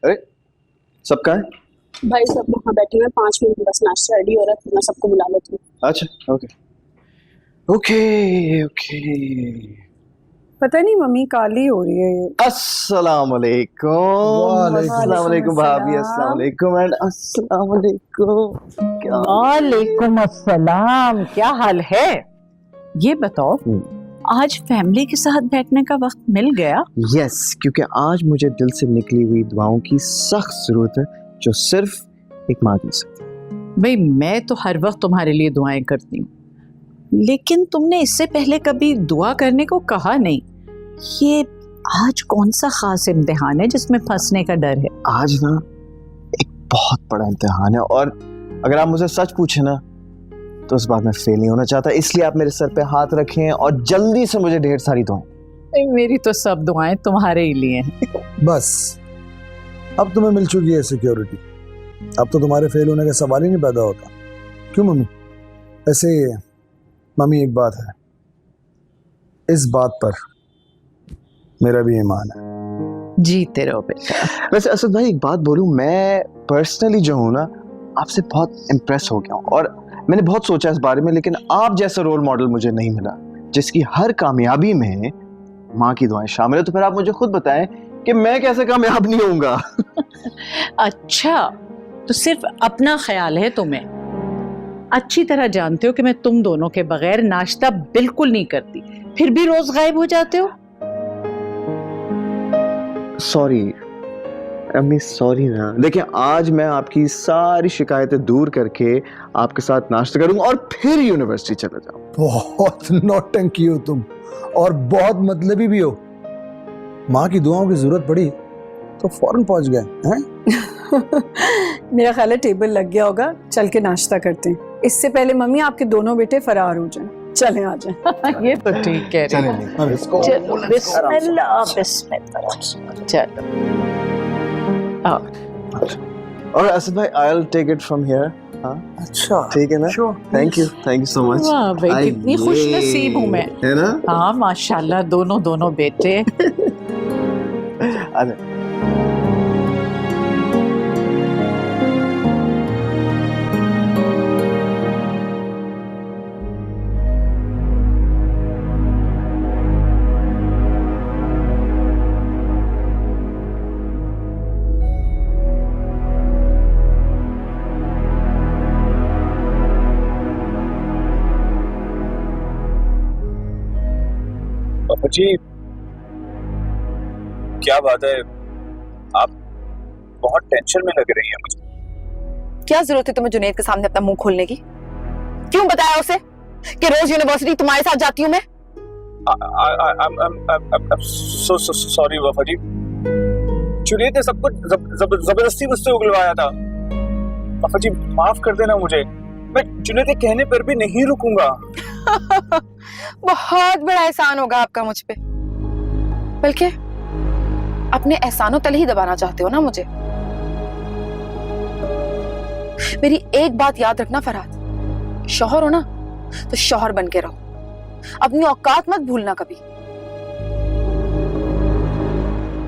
अरे सब कहाँ है? भाई सब वहाँ बैठे हुए 5 मिनट में बस नाश्ता रेडी हो रहा है, मैं सबको बुला लेती हूँ। अच्छा ओके ओके ओके। पता नहीं मम्मी काली हो रही है ये। अस्सलाम वालेकुम। अस्सलाम वालेकुम भाभी, अस्सलाम वालेकुम एंड अस्सलाम वालेकुम। क्या वालेकुम अस्सलाम, क्या हाल है? ये बताओ, आज फैमिली के साथ बैठने का वक्त मिल गया? यस, क्योंकि आज मुझे दिल से निकली हुई दुआओं की सख्त जरूरत है जो सिर्फ एक माँ की सकती है। भाई मैं तो हर वक्त तुम्हारे लिए दुआएं करती हूँ, लेकिन तुमने इससे पहले कभी दुआ करने को कहा नहीं। ये आज कौन सा खास इम्तिहान है जिसमें फंसने का डर है? आज ना एक बहुत बड़ा इम्तिहान है और अगर आप मुझे सच पूछे ना तो इस बात में फेल नहीं होना चाहता, इसलिए आप मेरे सर पे हाथ रखें और जल्दी से मुझे ढेर सारी दुआएं। मेरी तो सब दुआएं तुम्हारे ही लिए हैं। बस अब तुम्हें मिल चुकी है सिक्योरिटी, अब तो तुम्हारे फेल होने का सवाल ही नहीं पैदा होता। क्यों मम्मी? ऐसे मम्मी एक बात है, इस बात पर मेरा भी ईमान है। जीते रहो बेटा। वैसे असद भाई एक बात बोलूं, मैं पर्सनली जो हूं ना आपसे बहुत इम्प्रेस हो गया हूं और मैंने बहुत सोचा इस बारे में, लेकिन आप जैसा रोल मॉडल मुझे नहीं मिला जिसकी हर कामयाबी में माँ की दुआएं शामिल है। तो फिर आप मुझे खुद बताएं कि मैं कैसे कामयाब नहीं होऊंगा। अच्छा, तो सिर्फ अपना ख्याल है तुम्हें। अच्छी तरह जानते हो कि मैं तुम दोनों के बगैर नाश्ता बिल्कुल नहीं करती, फिर भी रोज गायब हो जाते हो। सॉरी अम्मी, सॉरी ना। देखिए आज मैं आपकी सारी शिकायतें दूर करके आपके साथ नाश्ता करूंगा और फिर यूनिवर्सिटी चला जाऊंगा। बहुत नौटंकी हो तुम और बहुत मतलबी भी हो। माँ की दुआओं की जरूरत पड़ी तो फौरन पहुंच गए हैं। मेरा ख्याल है टेबल लग गया होगा, चल के नाश्ता करते हैं। इससे पहले मम्मी आपके दोनों बेटे फरार हो जाएं। चलें आ जाएं। ये तो ठीक कह रही हो। चलो बिस्मिल्लाह बिस्मिल्लाह। चलो आओ। और असद भाई I will take it from here. हाँ अच्छा ठीक है ना? Thank you so much. वाह भाई, कितनी खुश नसीब हूँ मैं, है ना? हाँ माशाल्लाह, दोनों बेटे। आ जाओ। जी क्या बात है, आप बहुत टेंशन में लग रही हैं मुझे। क्या जरूरत है तुम्हें जुनैद के सामने अपना मुंह खोलने की? क्यों बताया उसे कि रोज यूनिवर्सिटी तुम्हारे साथ जाती हूँ मैं? सॉरी वफा जी, जुनैद ने सब कुछ जबरदस्ती मुझसे उगलवाया था। वफा जी माफ कर देना मुझे, मैं जुनैद के कहने पर भी नहीं रुकूंगा। बहुत बड़ा एहसान होगा आपका मुझ पे, बल्कि अपने एहसानों तले ही दबाना चाहते हो ना मुझे। मेरी एक बात याद रखना फरहाद, शौहर हो ना तो शौहर बन के रहो, अपनी औकात मत भूलना कभी।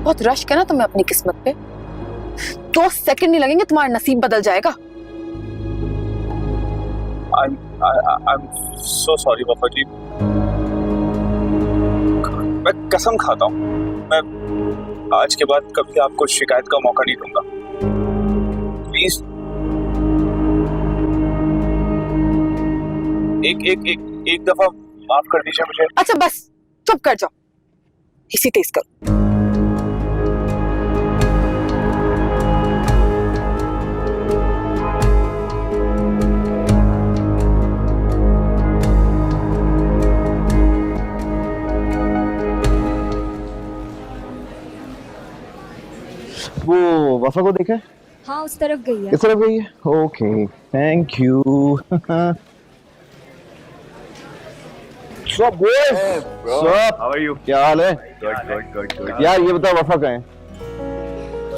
बहुत रश है ना तुम्हें अपनी किस्मत पे, 2 सेकंड नहीं लगेंगे तुम्हारा नसीब बदल जाएगा। I'm so sorry वफा जी, मैं कसम खाता हूँ मैं आज के बाद कभी आपको शिकायत का मौका नहीं दूंगा। प्लीज एक दफा माफ कर दीजिए मुझे। अच्छा बस चुप कर जाओ, इसी तेज करो। वो वफा को देखा? हाँ उस तरफ गई है। इस तरफ गई है? Okay thank you. सब बॉयज, सब हाउ आर यू? क्या हाल है? गुड। यार ये बता वफा कहाँ है?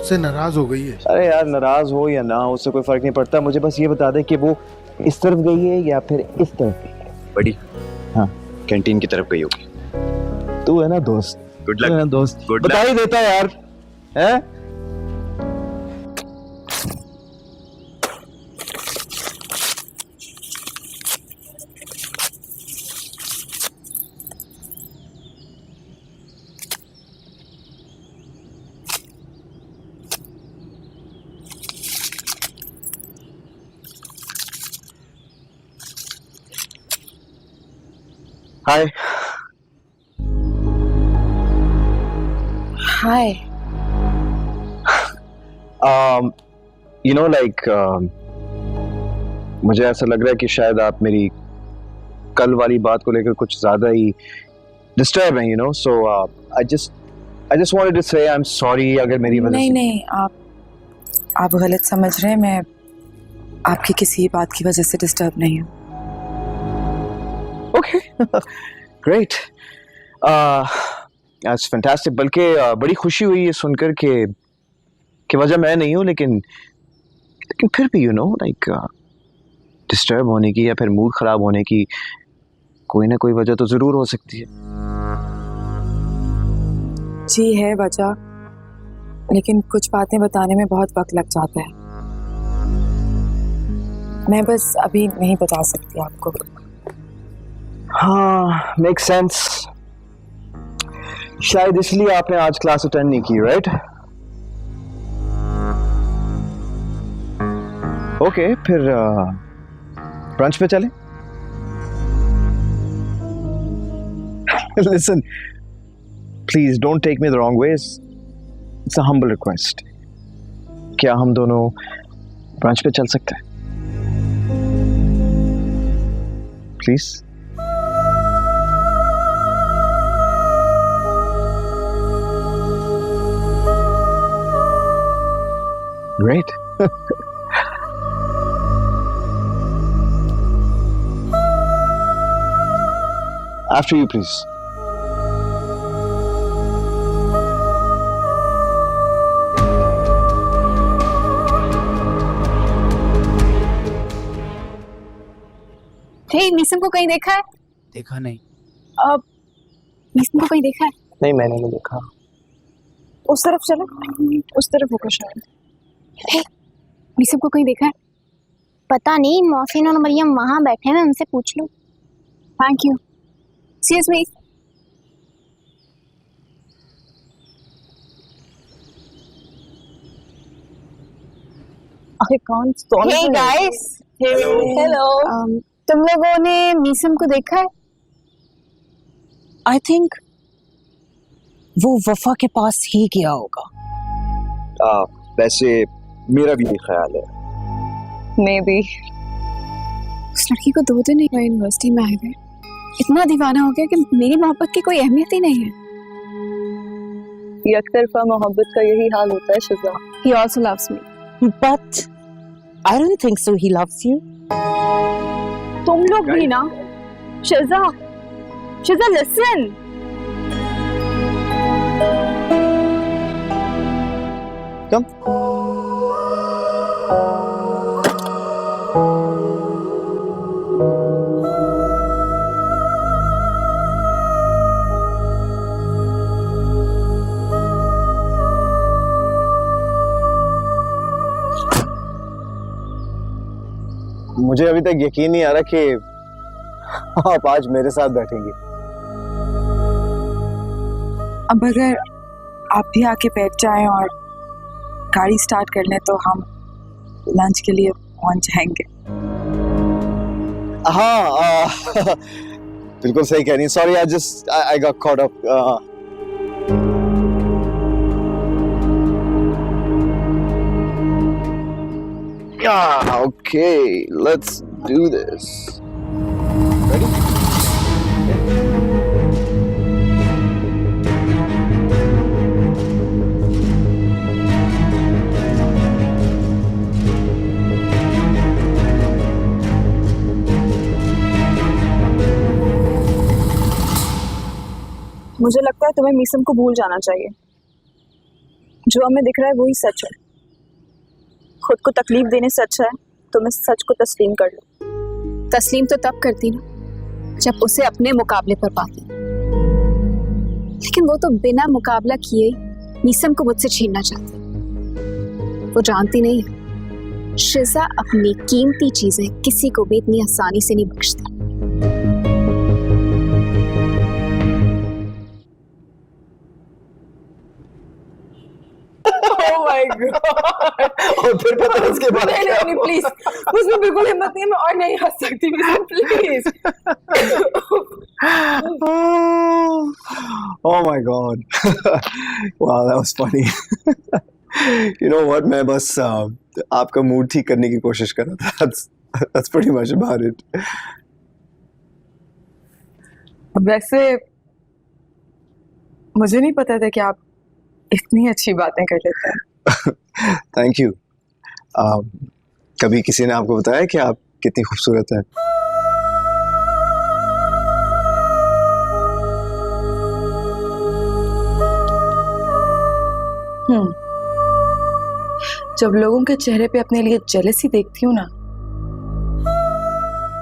उससे नाराज हो गई है। अरे यार नाराज हो या ना हो उससे कोई फर्क नहीं पड़ता, मुझे बस ये बता दे कि वो इस तरफ गई है या फिर इस तरफ गई है? बड़ी हाँ कैंटीन की तरफ गई होगी। तू है ना दोस्त, गुड लक है ना दोस्त, गुड बता ही देता यार है। हाय। हाय। यू नो लाइक मुझे ऐसा लग रहा है कि शायद आप मेरी कल वाली बात को लेकर कुछ ज्यादा ही डिस्टर्ब हैं, you know, so I just wanted to say I am sorry अगर मेरी वजह नहीं से। नहीं, आप गलत समझ रहे हैं। मैं आपकी किसी बात की वजह से डिस्टर्ब नहीं हूँ। Okay, great, that's fantastic. बल्कि बड़ी खुशी हुई है सुनकर कि वजह मैं नहीं हूँ, लेकिन फिर भी यू नो लाइक डिस्टर्ब होने की या फिर मूड खराब होने की कोई ना कोई वजह तो जरूर हो सकती है। जी है वजह, लेकिन कुछ बातें बताने में बहुत वक्त लग जाता है। मैं बस अभी नहीं बता सकती आपको। हाँ, मेक सेंस। शायद इसलिए आपने आज क्लास अटेंड नहीं की, राइट? ओके, फिर ब्रंच पे चलें। Listen, please don't take me the wrong ways. It's a humble request. क्या हम दोनों ब्रंच पे चल सकते हैं? Please. Great. After you, please. हे, मीसम को कहीं देखा है? देखा नहीं। मीसम को कहीं देखा है? नहीं, मैंने नहीं देखा। उस तरफ चलो, उस तरफ होगा शायद। हे, मीसम को कहीं देखा है? पता नहीं, मोहसिन और मरियम वहां बैठे हैं, उनसे पूछ लो। Thank you. Excuse me. अरे कौन? Hey guys. Hello. तुम लोगों ने मीसम को देखा है? आई थिंक वो वफा के पास ही गया होगा। वैसे मेरा भी यही ख्याल है। May be. उस लड़की को 2 दिन हुए यूनिवर्सिटी में आए हुए, इतना दीवाना हो गया कि मेरी मोहब्बत की कोई अहमियत ही नहीं है। एक तरफा मोहब्बत का यही हाल होता है शिजा। He also loves me. But I don't think so he loves you. तुम लोग भी ना। शिजा, शिजा listen. Come. मुझे अभी तक यकीन नहीं आ रहा कि आप आज मेरे साथ बैठेंगी। अब अगर आप भी आके बैठ जाएं और गाड़ी स्टार्ट कर लें तो हम लंच के लिए पहुंच जाएंगे। हाँ, बिल्कुल सही कह रही हैं। Sorry, I got caught up. Yeah, okay, let's do this. Ready? मुझे लगता है तुम्हें मीसम को भूल जाना चाहिए। जो हमें दिख रहा है वही सच है। खुद को तकलीफ देने से अच्छा है तुम इस सच को तस्लीम कर लो। तस्लीम तो तब करती ना जब उसे अपने मुकाबले पर पाती, लेकिन वो तो बिना मुकाबला किए मीसम को मुझसे छीनना चाहती। वो जानती नहीं है शिजा अपनी कीमती चीजें किसी को भी इतनी आसानी से नहीं बख्शती। Oh my God! और फिर पता है उसके बाद नहीं नहीं प्लीज, मुझमें बिल्कुल हिम्मत नहीं है, मैं और नहीं हंस सकती please. Oh my God. Wow, that was funny. You know what? मैं बस आपका मूड ठीक करने की कोशिश कर रहा था. That's pretty much about it. वैसे मुझे नहीं पता था कि आप इतनी अच्छी बातें कर लेते हैं। Thank you. कभी किसी ने आपको बताया कि आप कितनी खूबसूरत हैं? जब लोगों के चेहरे पे अपने लिए जेलसी देखती हूँ ना,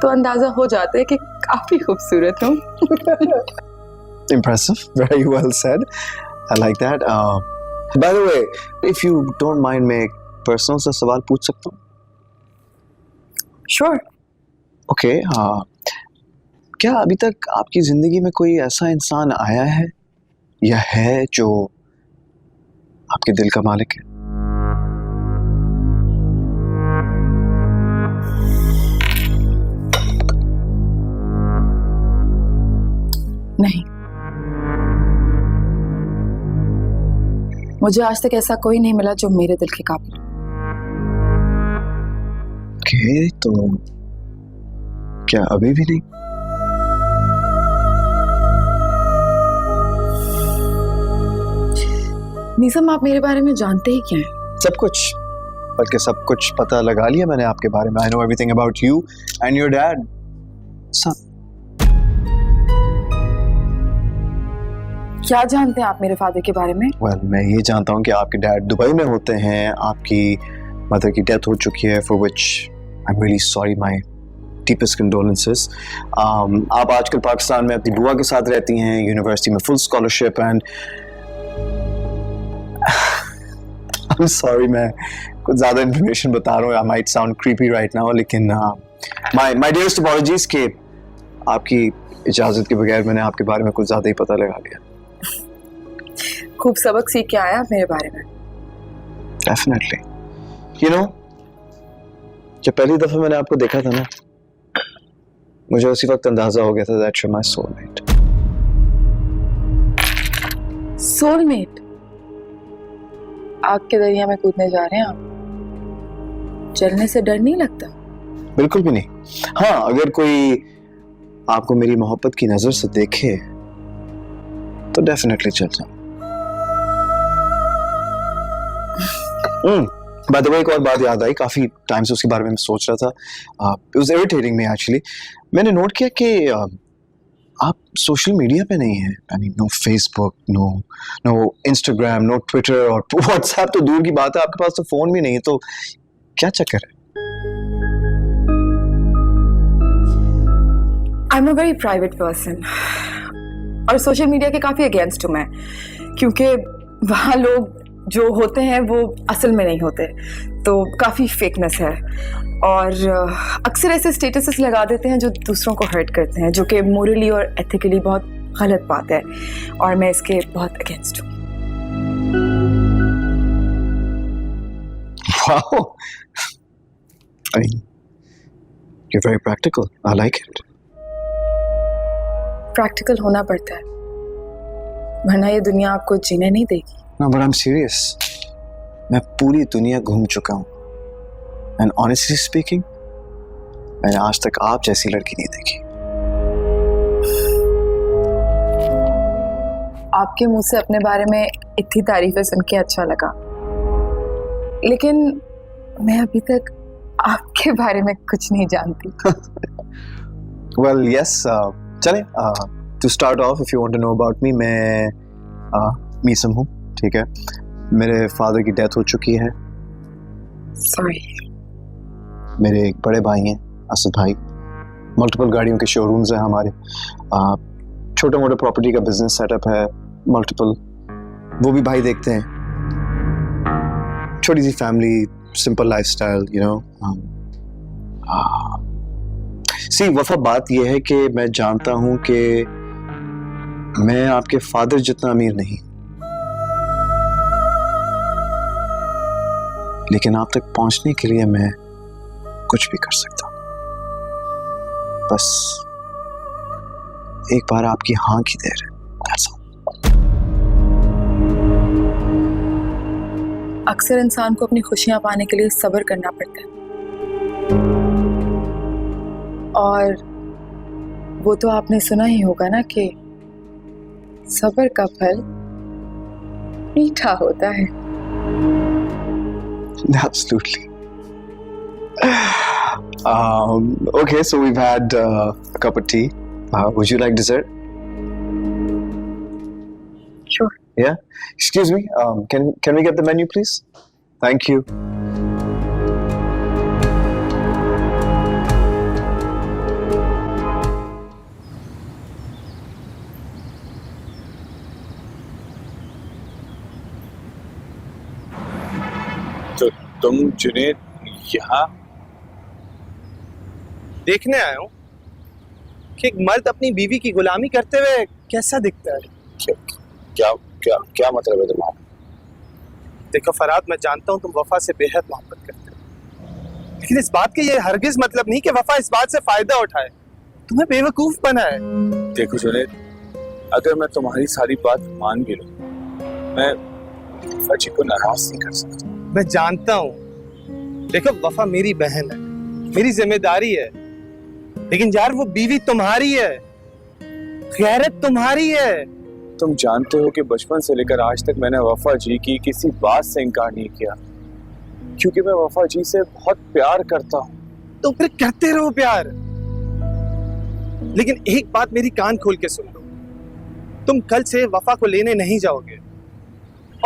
तो अंदाजा हो जाता है कि काफी खूबसूरत हूँ। Impressive. Very well said. I like that. By the way, if you don't mind, मैं एक personal सा सवाल पूछ सकता हूँ? Sure. Okay. क्या अभी तक आपकी जिंदगी में कोई ऐसा इंसान आया है या है जो आपके दिल का मालिक है? नहीं, मुझे आज तक ऐसा कोई नहीं मिला जो मेरे दिल के काबिल। ओके, तो क्या अभी भी नहीं? मीसम, आप मेरे बारे में जानते ही क्या हैं? सब कुछ, बल्कि सब कुछ पता लगा लिया मैंने आपके बारे में. I know everything about you and your dad. सब. क्या जानते हैं आप मेरे फादर के बारे में? Well, मैं ये जानता हूँ कि आपके डैड दुबई में होते हैं, आपकी मदर की डेथ हो चुकी है, for which I'm really sorry, my deepest condolences. आप आजकल पाकिस्तान में अपनी बुआ के साथ रहती हैं, यूनिवर्सिटी में full scholarship and I'm sorry, मैं कुछ ज़्यादा information बता रहा हूँ. I might sound creepy right now, लेकिन my dearest apologies कि आपकी इजाज़त के बगैर मैंने आपके बारे में कुछ ज़्यादा ही पता लगा लिया. खूब सबक सीख के आया आप मेरे बारे में. Definitely. You know, जब पहली दफा मैंने आपको देखा था ना, मुझे उसी वक्त अंदाजा हो गया था that you're my soulmate. Soulmate? आग के दरिया में कूदने जा रहे हैं आप? जलने से डर नहीं लगता? बिल्कुल भी नहीं. हाँ, अगर कोई आपको मेरी मोहब्बत की नजर से देखे तो डेफिनेटली चल जाऊं. बाय द वे, एक और बात याद आई, काफी टाइम से उसके बारे में मैं सोच रहा था. It was irritating me actually. मैंने नोट किया कि आप सोशल मीडिया पे नहीं हैं. I mean, no Facebook, no Instagram, no Twitter और व्हाट्सएप तो दूर की बात है, आपके पास तो फोन भी नहीं है. तो क्या चक्कर है? I am a very private person और सोशल मीडिया के काफ़ी अगेंस्ट हूँ मैं, क्योंकि वहाँ लोग जो होते हैं वो असल में नहीं होते, तो काफ़ी फेकनेस है और अक्सर ऐसे स्टेटसेस लगा देते हैं जो दूसरों को हर्ट करते हैं, जो कि मोरली और एथिकली बहुत गलत बात है और मैं इसके बहुत अगेंस्ट हूँ. Wow. I mean, you're very practical. I like it. Practical होना पड़ता है, वरना ये दुनिया आपको जीने नहीं देगी. No, but I'm serious. मैं पूरी दुनिया घूम चुका हूँ. And honestly speaking, मैंने आज तक आप जैसी लड़की नहीं देखी. आपके मुंह से अपने बारे में इतनी तारीफें सुन के अच्छा लगा, लेकिन मैं अभी तक आपके बारे में कुछ नहीं जानती. Well, yes. चलें. To start off, if you want to know about me, मैं मीसम हूँ, ठीक है. मेरे फादर की डेथ हो चुकी है. Sorry. मेरे एक बड़े भाई हैं, असद भाई. मल्टीपल गाड़ियों के शोरूम्स हैं हमारे. छोटा मोटा प्रॉपर्टी का बिजनेस सेटअप है, मल्टीपल. वो भी भाई देखते हैं. छोटी सी family, simple lifestyle, you know. सी वफा, बात यह है कि मैं जानता हूं कि मैं आपके फादर जितना अमीर नहीं. लेकिन आप तक पहुंचने के लिए मैं कुछ भी कर सकता हूं। बस एक बार आपकी हाँ की देर है। That's all. अक्सर इंसान को अपनी खुशियां पाने के लिए सब्र करना पड़ता है, और वो तो आपने सुना ही होगा ना कि सब्र का फल मीठा होता है। Absolutely. Okay, so we've had a cup of tea. Would you like dessert? Sure. Yeah. Excuse me. Can we get the menu, please? Thank you. तो तुम जुनेद यहाँ देखने आए हो कि एक मर्द अपनी बीवी की गुलामी करते हुए कैसा दिखता है? क्या क्या क्या मतलब है तुम्हारा? देखो फराद, मैं जानता हूँ तुम वफा से बेहद मोहब्बत करते हो, लेकिन इस बात के ये हरगिज मतलब नहीं कि वफा इस बात से फायदा उठाए, तुम्हें बेवकूफ बनाए। देखो जुनेद, अगर मैं तुम्हारी सारी बात मान भी लूं, मैं वफा जी को नाराज नहीं कर सकता। मैं जानता हूँ, देखो वफा मेरी बहन है, मेरी जिम्मेदारी है, लेकिन यार वो बीवी तुम्हारी है, गैरत तुम्हारी है। तुम जानते हो कि बचपन से लेकर आज तक मैंने वफा जी की किसी बात से इनकार नहीं किया, क्योंकि मैं वफा जी से बहुत प्यार करता हूँ। तो फिर करते रहो प्यार, लेकिन एक बात मेरी कान खोल के सुन लो, तुम कल से वफा को लेने नहीं जाओगे,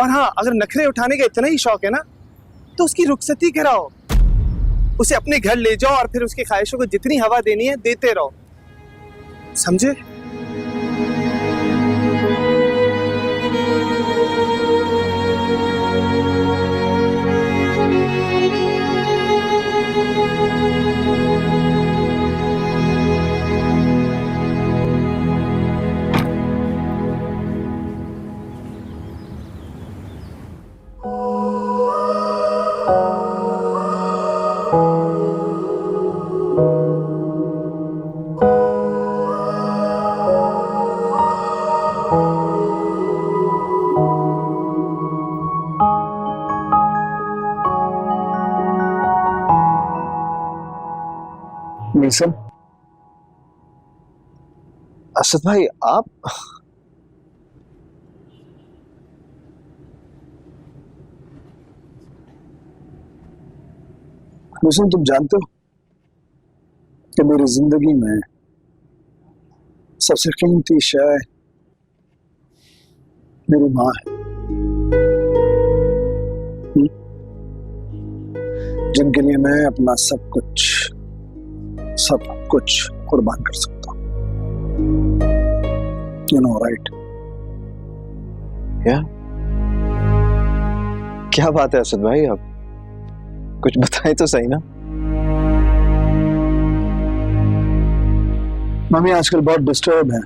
और हाँ, अगर नखरे उठाने का इतना ही शौक है ना, तो उसकी रुखसती कराओ, उसे अपने घर ले जाओ और फिर उसकी ख्वाहिशों को जितनी हवा देनी है देते रहो, समझे? मीसम, असद भाई, आप मीसम, तुम जानते हो कि मेरी जिंदगी में सबसे कीमती शय मेरी माँ है, जिनके लिए मैं अपना सब कुछ कुर्बान कर सकता हूँ। You know, right? क्या बात है असद भाई, आप कुछ बताएं तो सही ना। मम्मी आजकल बहुत डिस्टर्ब है।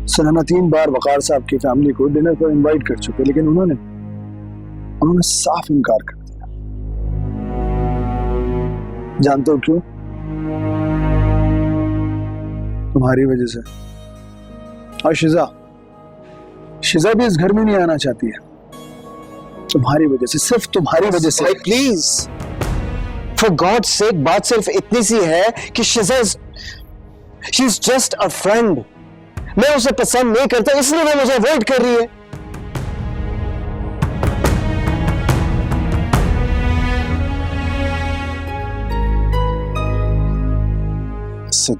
सनाना 3 बार वकार साहब की फैमिली को डिनर पर इनवाइट कर चुके, लेकिन उन्होंने साफ इनकार कर दिया। जानते हो क्यों? तुम्हारी वजह से। और शिजा भी इस घर में नहीं आना चाहती है, तुम्हारी वजह से, सिर्फ तुम्हारी वजह से। प्लीज, फॉर गॉड सेक, बात सिर्फ इतनी सी है कि she is just a friend. मैं उसे पसंद नहीं करता, इसलिए वो मुझे अवॉइड कर रही है।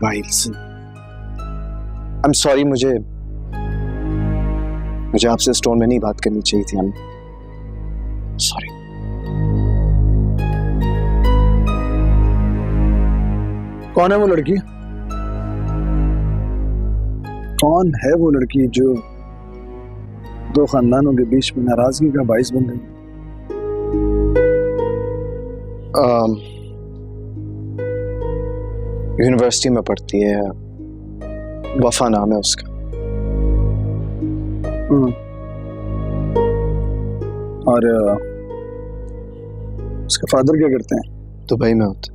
भाई लिसन, आई एम सॉरी, मुझे आपसे इस टोन में नहीं बात करनी चाहिए थी। I am sorry. कौन है वो लड़की? कौन है वो लड़की जो 2 खानदानों के बीच में नाराजगी का बाइस बन गई? यूनिवर्सिटी में पढ़ती है, वफा नाम है उसका। और उसके फादर क्या करते हैं? दुबई में होते।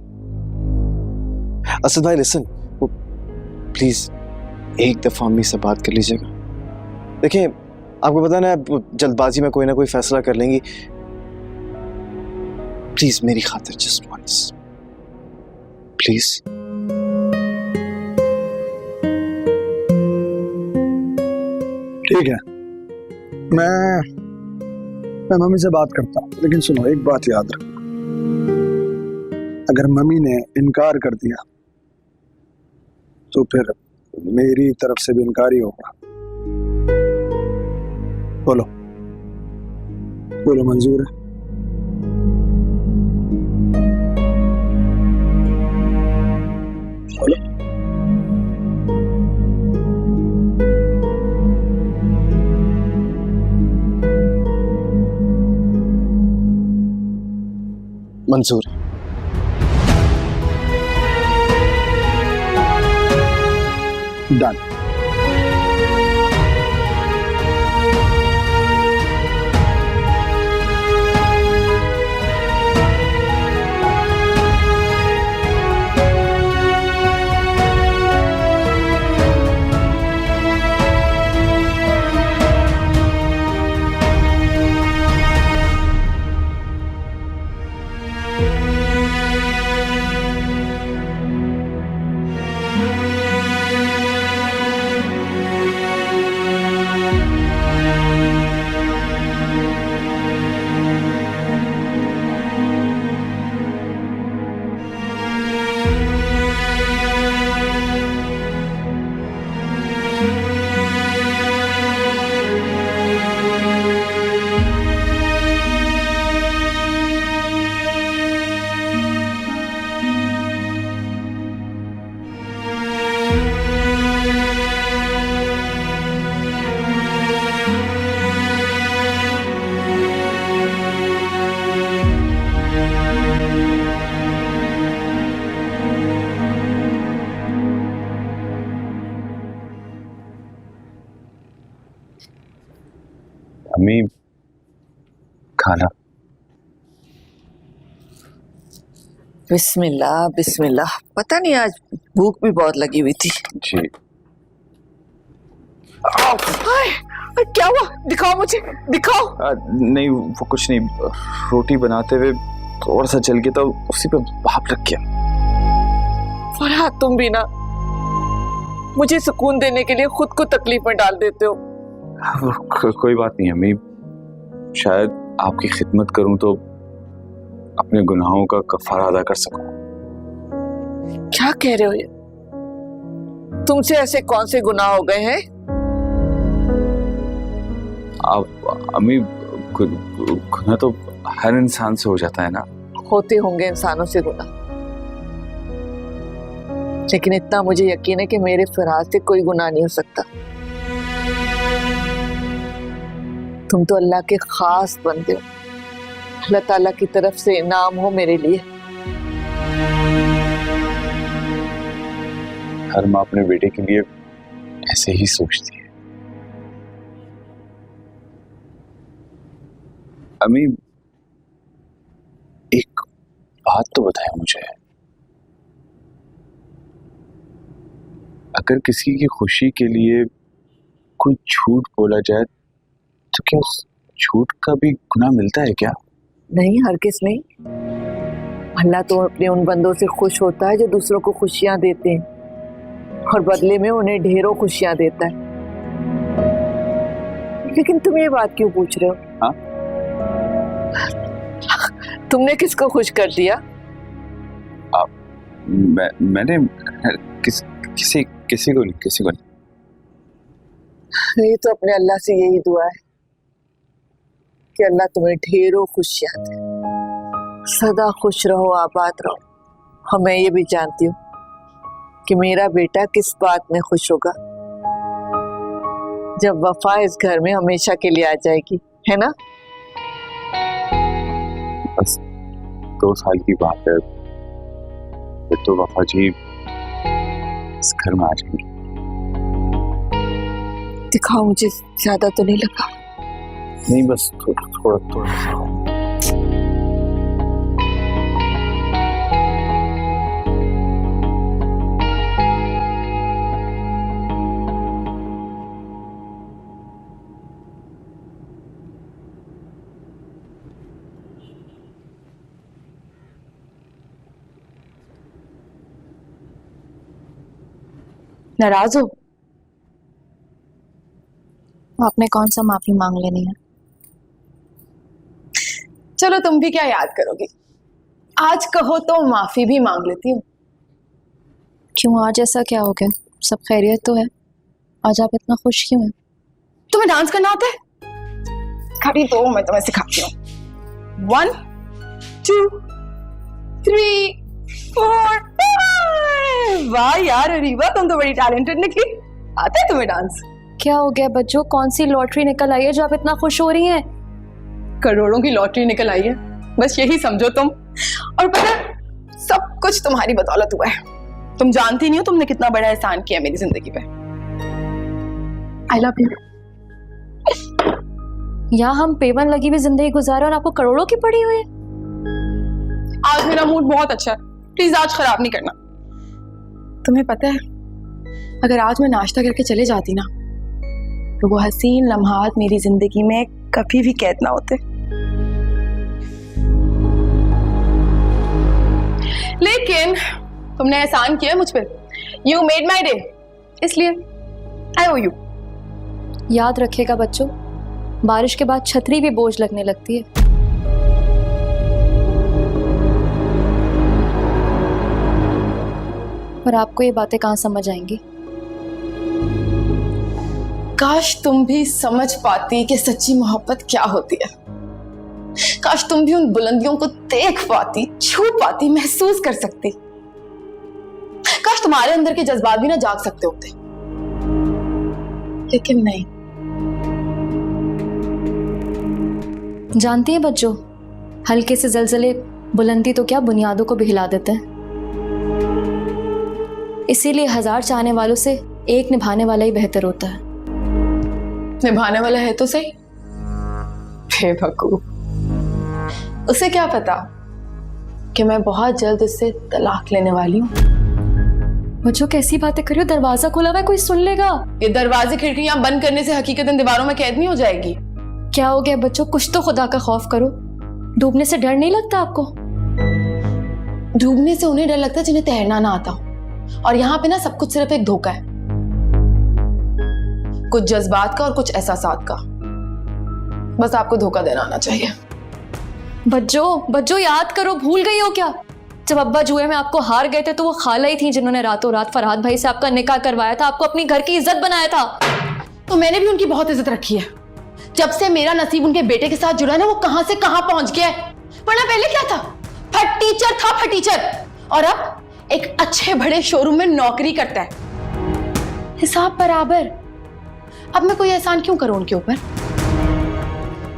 असद भाई लिसन, वो प्लीज एक दफा अम्मी से बात कर लीजिएगा। देखिए आपको पता ना जल्दबाजी में कोई ना कोई फैसला कर लेंगी। प्लीज मेरी खातिर जस्ट वंस प्लीज। ठीक है, मैं मम्मी से बात करता हूँ, लेकिन सुनो एक बात याद रखो, अगर मम्मी ने इनकार कर दिया तो फिर मेरी तरफ से भी इनकार ही होगा। बोलो बोलो, मंजूर है? बोलो। मंजूर है। डन। अम्मी खाना। बिस्मिल्लाह बिस्मिल्लाह। पता नहीं आज भूख भी बहुत लगी हुई थी। जी। क्या हुआ? दिखाओ मुझे, दिखाओ। नहीं वो कुछ नहीं, रोटी बनाते हुए थोड़ा सा जल गया तो उसी पे भाप लग गया। फरहाद तुम भी ना मुझे सुकून देने के लिए खुद को तकलीफ में डाल देते हो। कोई बात नहीं अम्मी, शायद आपकी खिदमत करूं तो अपने गुनाहों का कफारा अदा कर सकूं। क्या कह रहे हो ये? तुमसे ऐसे कौन से गुनाह हो गए हैं? आप अम्मी, गुनाह तो हर इंसान से हो जाता है ना। होते होंगे इंसानों से गुनाह, लेकिन इतना मुझे यकीन है कि मेरे फराज से कोई गुनाह नहीं हो सकता। तुम तो अल्लाह के खास बंदे हो, अल्लाह ताला की तरफ से इनाम हो मेरे लिए। हर माँ अपने बेटे के लिए ऐसे ही सोचती है। अम्मी एक बात तो बताया मुझे, अगर किसी की खुशी के लिए कोई झूठ बोला जाए तो क्या उस झूठ का भी गुनाह मिलता है क्या? नहीं, हरगिज़ नहीं। अल्लाह तो अपने उन बंदों से खुश होता है जो दूसरों को खुशियां देते हैं और बदले में उन्हें ढेरों खुशियां देता है। लेकिन तुम ये बात क्यों पूछ रहे हो? हाँ? तुमने किसको खुश कर दिया? मैंने किसी को नहीं। ये तो अपने अल्लाह से यही दुआ है कि अल्लाह तुम्हें ढेरों खुशियां दे, सदा खुश रहो, आबाद रहो। और मैं ये भी जानती हूँ कि मेरा बेटा किस बात में खुश होगा, जब वफा इस घर में हमेशा के लिए आ जाएगी, है ना? बस 2 साल की बात है, फिर तो वफा जी इस घर में आ जाएंगी। दिखाओ मुझे, ज्यादा तो नहीं लगा? नहीं, बस थोड़ा। नाराज हो? आपने कौन सा माफी मांग लेनी है? चलो तुम भी क्या याद करोगी, आज कहो तो माफी भी मांग लेती हूँ। क्यों, आज ऐसा क्या हो गया? सब खैरियत तो है? आज आप इतना खुश क्यों हैं? तुम्हें डांस करना आता है? खड़ी दो, मैं तुम्हें सिखाती हूँ। 1 2 3 4 5। वाह यार अरीबा, तुम तो बड़ी टैलेंटेड निकली। आता है तुम्हें डांस? क्या हो गया बच्चों, कौन सी लॉटरी निकल आई है जो आप इतना खुश हो रही हैं? करोड़ों की लॉटरी निकल आई है, बस यही समझो तुम। और पता है, सब कुछ तुम्हारी बदौलत हुआ है। तुम जानती नहीं हो तुमने कितना बड़ा एहसान किया मेरी जिंदगी पे। I love you. यहाँ हम पेवन लगी हुई जिंदगी गुजारे और आपको करोड़ों की पड़ी हुई है। आज मेरा मूड बहुत अच्छा है, प्लीज आज खराब नहीं करना। तुम्हें पता है, अगर आज मैं नाश्ता करके चले जाती ना, तो वो हसीन लम्हात मेरी जिंदगी में कभी भी कैद ना होते। लेकिन तुमने एहसान किया मुझ पे। यू मेड माई डे, इसलिए आई ओ यू। याद रखिएगा बच्चों, बारिश के बाद छतरी भी बोझ लगने लगती है। पर आपको ये बातें कहाँ समझ आएंगी? काश तुम भी समझ पाती कि सच्ची मोहब्बत क्या होती है। काश तुम भी उन बुलंदियों को देख पाती, छू पाती, महसूस कर सकती। काश तुम्हारे अंदर के जज्बात भी ना जाग सकते होते, लेकिन नहीं। जानती हैं बच्चों, हल्के से जलजले बुलंदी तो क्या बुनियादों को भी हिला देते हैं। इसीलिए 1000 चाहने वालों से एक निभाने वाला ही बेहतर होता है। निभाने वाला है तो सही, बेवकूफ। उसे क्या पता कि मैं बहुत जल्द उससे तलाक लेने वाली हूँ। बच्चों कैसी बातें कर रही हो? दरवाजा खुला हुआ है, कोई सुन लेगा। ये दरवाजे खिड़कियां बंद करने से हकीकतन दीवारों में कैद नहीं हो जाएगी। क्या हो गया बच्चों, कुछ तो खुदा का खौफ करो। डूबने से डर नहीं लगता आपको? डूबने से उन्हें डर लगता है जिन्हें तैरना ना आता हो। और यहाँ पे ना सब कुछ सिर्फ एक धोखा है, कुछ जज्बात का और कुछ एहसासात का। बस आपको धोखा देना आना चाहिए। बच्चों याद करो, भूल गई हो क्या? जब अब्बा जुए में आपको हार गए थे तो वो खाला ही थी जिन्होंने रातों रात फरहाद भाई से आपका निकाह करवाया था, आपको अपनी घर की इज्जत बनाया था। तो मैंने भी उनकी बहुत इज्जत रखी है। जब से मेरा नसीब उनके बेटे के साथ जुड़ा है ना, वो कहां से कहां पहुंच गया है। वरना पहले क्या था? फटीचर था, फटीचर। और अब एक अच्छे बड़े शोरूम में नौकरी करता है। हिसाब बराबर। अब मैं कोई एहसान क्यों करूं उनके ऊपर?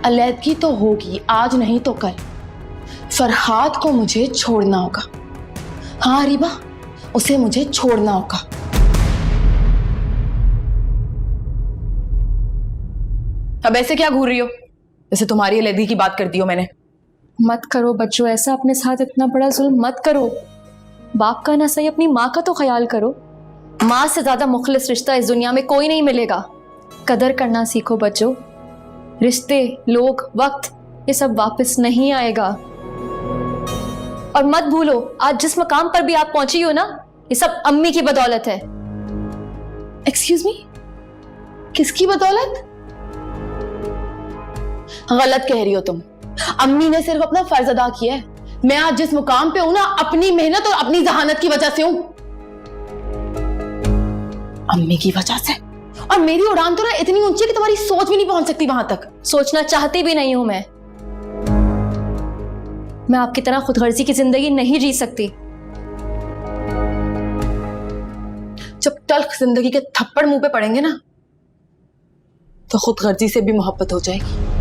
अलैदगी तो होगी, आज नहीं तो कल। फरहाद को मुझे छोड़ना होगा। हाँ रीबा, उसे मुझे छोड़ना होगा। अब ऐसे क्या घूर रही हो, जैसे तुम्हारी अलैदगी की बात कर दी हो मैंने। मत करो बच्चों ऐसा, अपने साथ इतना बड़ा जुल्म मत करो। बाप का ना सही, अपनी माँ का तो ख्याल करो। माँ से ज्यादा मुखलिस रिश्ता इस दुनिया में कोई नहीं मिलेगा। कदर करना सीखो बच्चों। रिश्ते, लोग, वक्त, ये सब वापस नहीं आएगा। और मत भूलो, आज जिस मकाम पर भी आप पहुंची हो ना, ये सब अम्मी की बदौलत है। एक्सक्यूज मी, किसकी बदौलत? गलत कह रही हो तुम। अम्मी ने सिर्फ अपना फर्ज अदा किया है। मैं आज जिस मुकाम पे हूं ना, अपनी मेहनत और अपनी जहानत की वजह से हूं। अम्मी की वजह से। और मेरी उड़ान तो ना इतनी ऊंची है कि तुम्हारी सोच भी नहीं पहुंच सकती वहां तक। सोचना चाहती भी नहीं हूं मैं आपकी तरह खुदगर्जी की जिंदगी नहीं जी सकती। जब तल्ख जिंदगी के थप्पड़ मुंह पे पड़ेंगे ना, तो खुदगर्जी से भी मोहब्बत हो जाएगी।